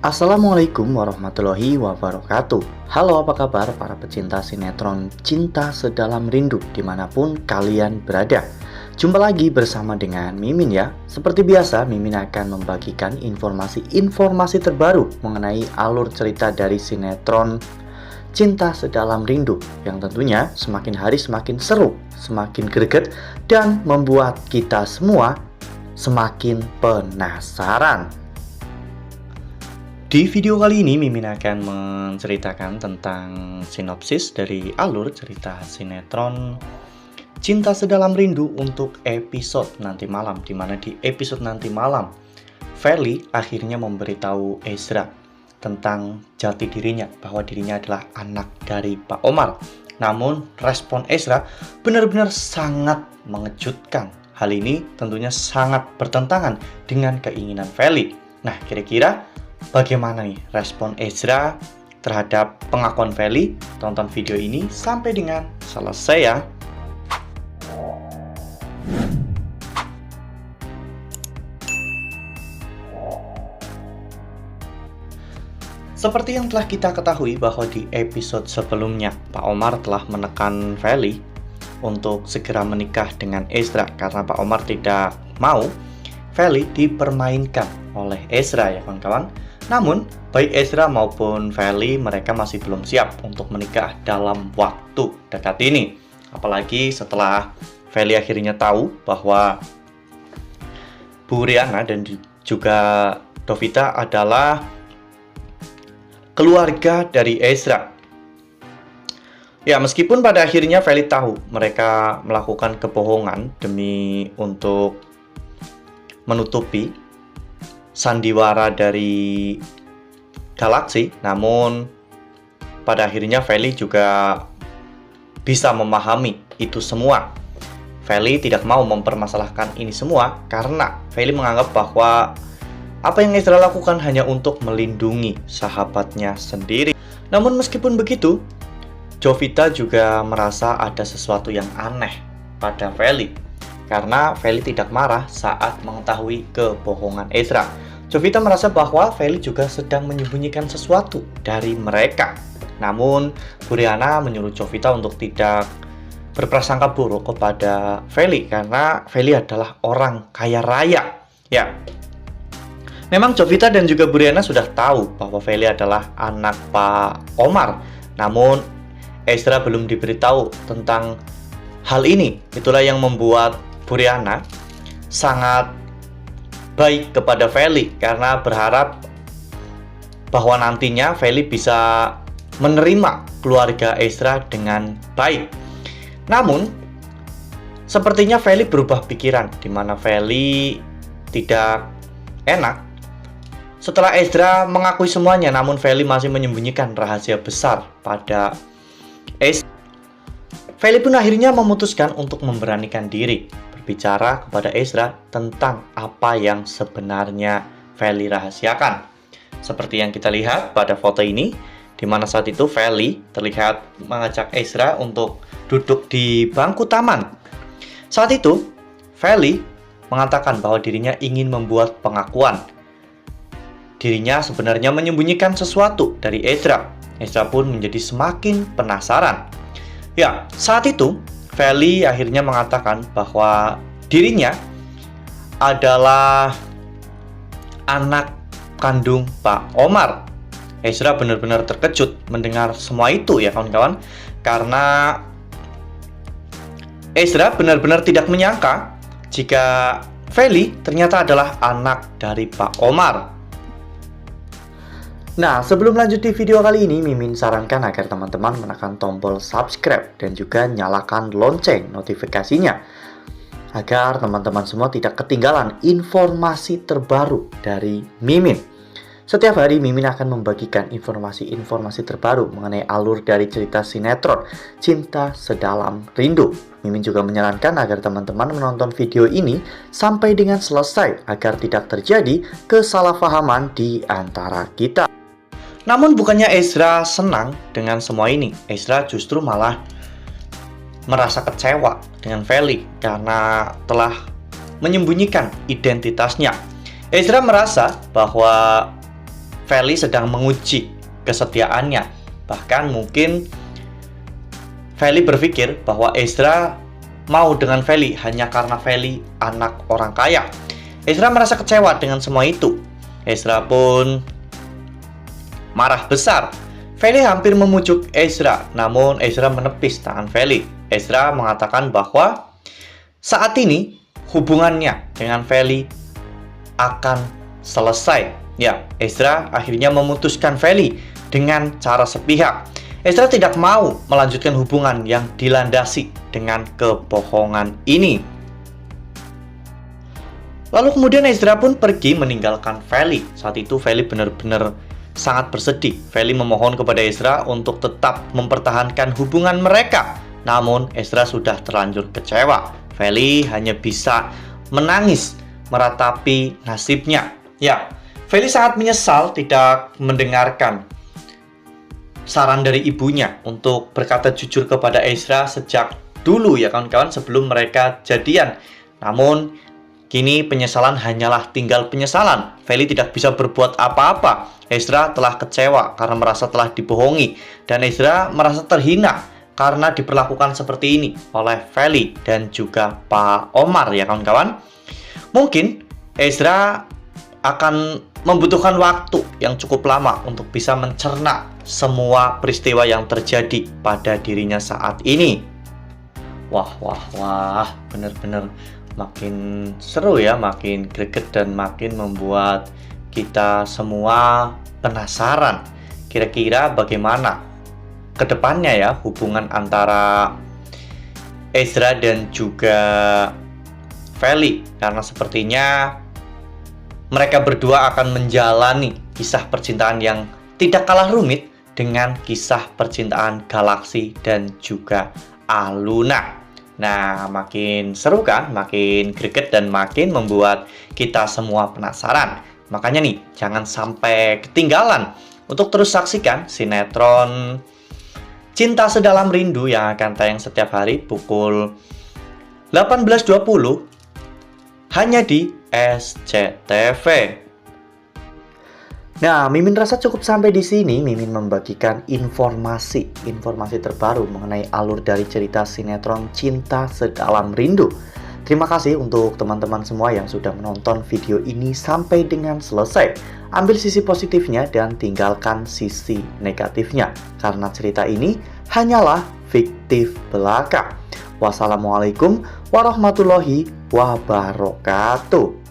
Assalamualaikum warahmatullahi wabarakatuh. Halo, apa kabar para pecinta sinetron Cinta Sedalam Rindu dimanapun kalian berada. Jumpa lagi bersama dengan Mimin ya. Seperti biasa, Mimin akan membagikan informasi terbaru mengenai alur cerita dari sinetron Cinta Sedalam Rindu yang tentunya semakin hari semakin seru, semakin greget, dan membuat kita semua semakin penasaran. Di video kali ini Mimin akan menceritakan tentang sinopsis dari alur cerita sinetron Cinta Sedalam Rindu untuk episode nanti malam, di mana di episode nanti malam Feli akhirnya memberitahu Ezra tentang jati dirinya, bahwa dirinya adalah anak dari Pak Omar. Namun respon Ezra benar-benar sangat mengejutkan. Hal ini tentunya sangat bertentangan dengan keinginan Feli. Nah, kira-kira bagaimana nih respon Ezra terhadap pengakuan Feli? Tonton video ini sampai dengan selesai ya. Seperti yang telah kita ketahui bahwa di episode sebelumnya Pak Omar telah menekan Feli untuk segera menikah dengan Ezra karena Pak Omar tidak mau Feli dipermainkan oleh Ezra ya kawan-kawan. Namun baik Ezra maupun Feli mereka masih belum siap untuk menikah dalam waktu dekat ini. Apalagi setelah Feli akhirnya tahu bahwa Bu Riana dan juga Dovita adalah keluarga dari Ezra. Ya, meskipun pada akhirnya Feli tahu mereka melakukan kebohongan demi untuk menutupi sandiwara dari Galaksi, namun pada akhirnya Feli juga bisa memahami itu semua. Feli tidak mau mempermasalahkan ini semua karena Feli menganggap bahwa apa yang Ezra lakukan hanya untuk melindungi sahabatnya sendiri. Namun meskipun begitu, Jovita juga merasa ada sesuatu yang aneh pada Feli karena Feli tidak marah saat mengetahui kebohongan Ezra. Jovita merasa bahwa Feli juga sedang menyembunyikan sesuatu dari mereka. Namun Bu Riana menyuruh Jovita untuk tidak berprasangka buruk kepada Feli karena Feli adalah orang kaya raya. Ya, memang Jovita dan juga Bu Riana sudah tahu bahwa Feli adalah anak Pak Omar. Namun Ezra belum diberitahu tentang hal ini. Itulah yang membuat Bu Riana sangat baik kepada Feli karena berharap bahwa nantinya Feli bisa menerima keluarga Ezra dengan baik. Namun sepertinya Feli berubah pikiran, di mana Feli tidak enak setelah Ezra mengakui semuanya. Namun Feli masih menyembunyikan rahasia besar pada Ezra. Feli pun akhirnya memutuskan untuk memberanikan diri berbicara kepada Ezra tentang apa yang sebenarnya Feli rahasiakan. Seperti yang kita lihat pada foto ini, di mana saat itu Feli terlihat mengajak Ezra untuk duduk di bangku taman. Saat itu Feli mengatakan bahwa dirinya ingin membuat pengakuan. Dirinya sebenarnya menyembunyikan sesuatu dari Ezra. Ezra pun menjadi semakin penasaran. Ya, saat itu Feli akhirnya mengatakan bahwa dirinya adalah anak kandung Pak Omar. Ezra benar-benar terkejut mendengar semua itu ya kawan-kawan, karena Ezra benar-benar tidak menyangka jika Feli ternyata adalah anak dari Pak Omar. Nah, sebelum lanjut di video kali ini, Mimin sarankan agar teman-teman menekan tombol subscribe dan juga nyalakan lonceng notifikasinya agar teman-teman semua tidak ketinggalan informasi terbaru dari Mimin. Setiap hari Mimin akan membagikan informasi-informasi terbaru mengenai alur dari cerita sinetron Cinta Sedalam Rindu. Mimin juga menyarankan agar teman-teman menonton video ini sampai dengan selesai agar tidak terjadi kesalahpahaman di antara kita. Namun bukannya Ezra senang dengan semua ini. Ezra justru malah merasa kecewa dengan Feli karena telah menyembunyikan identitasnya. Ezra merasa bahwa Feli sedang menguji kesetiaannya. Bahkan mungkin Feli berpikir bahwa Ezra mau dengan Feli hanya karena Feli anak orang kaya. Ezra merasa kecewa dengan semua itu. Ezra pun marah besar. Feli hampir memujuk Ezra, namun Ezra menepis tangan Feli. Ezra mengatakan bahwa saat ini hubungannya dengan Feli akan selesai. Ya, Ezra akhirnya memutuskan Feli dengan cara sepihak. Ezra tidak mau melanjutkan hubungan yang dilandasi dengan kebohongan ini. Lalu kemudian Ezra pun pergi meninggalkan Feli. Saat itu Feli benar-benar sangat bersedih. Feli memohon kepada Ezra untuk tetap mempertahankan hubungan mereka. Namun Ezra sudah terlanjur kecewa. Feli hanya bisa menangis meratapi nasibnya. Ya, Feli sangat menyesal tidak mendengarkan saran dari ibunya untuk berkata jujur kepada Ezra sejak dulu ya kawan-kawan, sebelum mereka jadian. Namun kini penyesalan hanyalah tinggal penyesalan. Feli tidak bisa berbuat apa-apa. Ezra telah kecewa karena merasa telah dibohongi, dan Ezra merasa terhina karena diperlakukan seperti ini oleh Feli dan juga Pak Omar ya kawan-kawan. Mungkin Ezra akan membutuhkan waktu yang cukup lama untuk bisa mencerna semua peristiwa yang terjadi pada dirinya saat ini. Wah, bener-bener makin seru ya, makin greget dan makin membuat kita semua penasaran kira-kira bagaimana kedepannya ya hubungan antara Ezra dan juga Feli, karena sepertinya mereka berdua akan menjalani kisah percintaan yang tidak kalah rumit dengan kisah percintaan Galaxy dan juga Aluna. Nah, makin seru kan, makin greget dan makin membuat kita semua penasaran. Makanya nih, jangan sampai ketinggalan untuk terus saksikan sinetron Cinta Sedalam Rindu yang akan tayang setiap hari pukul 18.20 hanya di SCTV. Nah, Mimin rasa cukup sampai di sini. Mimin membagikan informasi terbaru mengenai alur dari cerita sinetron Cinta Sedalam Rindu. Terima kasih untuk teman-teman semua yang sudah menonton video ini sampai dengan selesai. Ambil sisi positifnya dan tinggalkan sisi negatifnya, karena cerita ini hanyalah fiktif belaka. Wassalamualaikum warahmatullahi wabarakatuh.